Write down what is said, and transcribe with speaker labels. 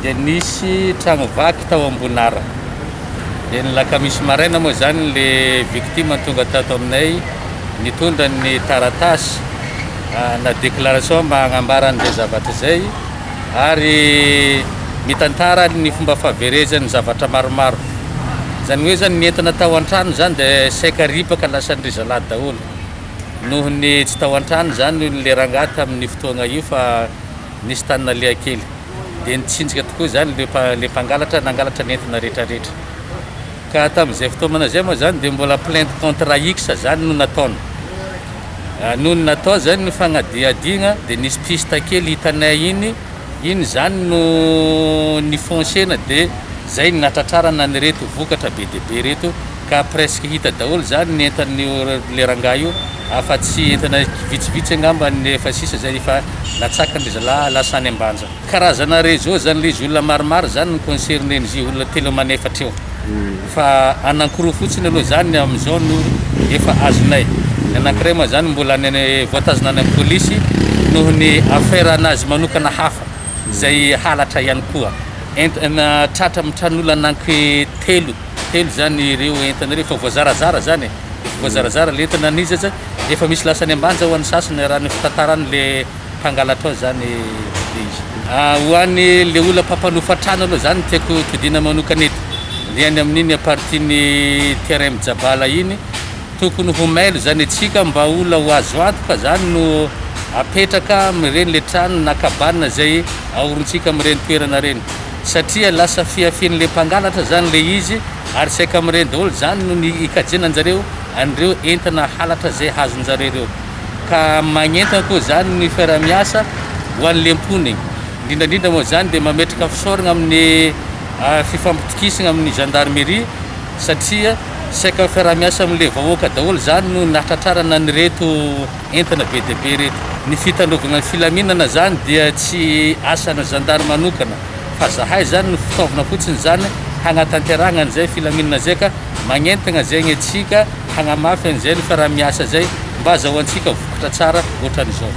Speaker 1: dia nisy tragno vaky tao Ambonara. Dia ny lakamisy maraina moa zany le victime tonga tato aminay nitondra ny taratasy na déclaration magnambara an'izay zavatra zay ary mitantara ny fomba fahaverezan'ny zavatra maromaro. Zany hoe zany ny entana tao an-trano zany dia saika ripaka lasa ny zalahy daholo. Noho ny tsy tao an-trano zany le rangahy tamin'ny fotoagna io fa nisy tanana leha kely. Dia nitsinjika tokoa zany le mpangalatra nangalatra ny entana rehetrarehetra. Ka tamin'izay fotoana zay moa zany dia mbola plainte contre X zany no nataony. Noho natao zany ny fagnadiadina dia nisy piste kely hitanay iny zany no nifoncena dia zay ny natratrarana ny reto vokatra be dia be reto ka presque hita daholo zany ny entan'ny le rangahy io afa tsy entana vitsivitsy angamba ny efa sisa zay efa natsakany zalahy lasa any ambanja. Karazana réseau zany le izy olona maromaro zany ny concerné izy olona telo manefatra eo. Fa anankiroa fotsiny aloha zany amin'izao no efa azonay. Ny anankiray moa zany mbola voatazona any amin'ny polisy noho ny affaire anazy manokana hafa zay halatra ihany koa. Entana tratra amin'ny tranon'olona ananky telo zany ireo entana ireo fa voazarazara zany. Voazarazara le entana nizaza efa misy lasany ambanja ho an'ny sasany raha ny fitantarany le mpangalatra ao zany izy. Ho an'ny le olona mpampanofa trano aloha zany tiako todina manokana eto. Ny amin'iny apartiny terrain Mijabala iny tokony ho mailo zany atsika mba olona ho azo antoka zany no apetraka amin'ireny le trano na kabana zay ahorontsika amin'ireny toerana reny. Satria lasa fiafian'le mpangalatra zany le izy ary saika amin'ireny daholo zany no ny ikajenanjareo an'ireo entana halatra zay hazonjareo reo. Ka magnentana koa zany ny fiaramiasa ho an'le mponiny. Indrindrandrindra moa zany dia mametraka fisaorana amin'ny fifampitokisana amin'ny gendarmerie satria saika fiaramiasa amin'le vahoaka daholo zany no natratrarana ny reto entana be dia be reto. Ny fitandrovana ny filaminana zany dia tsy asana gendarme manokana fa zahay zany no fitaovana fotsiny zany hagnatanterahana an'izay filaminana zay ka magnentana zegny atsika hagnamafy an'izay ny fiaramiasa zay mba azahoantsika vokatra tsara ohatran'izao.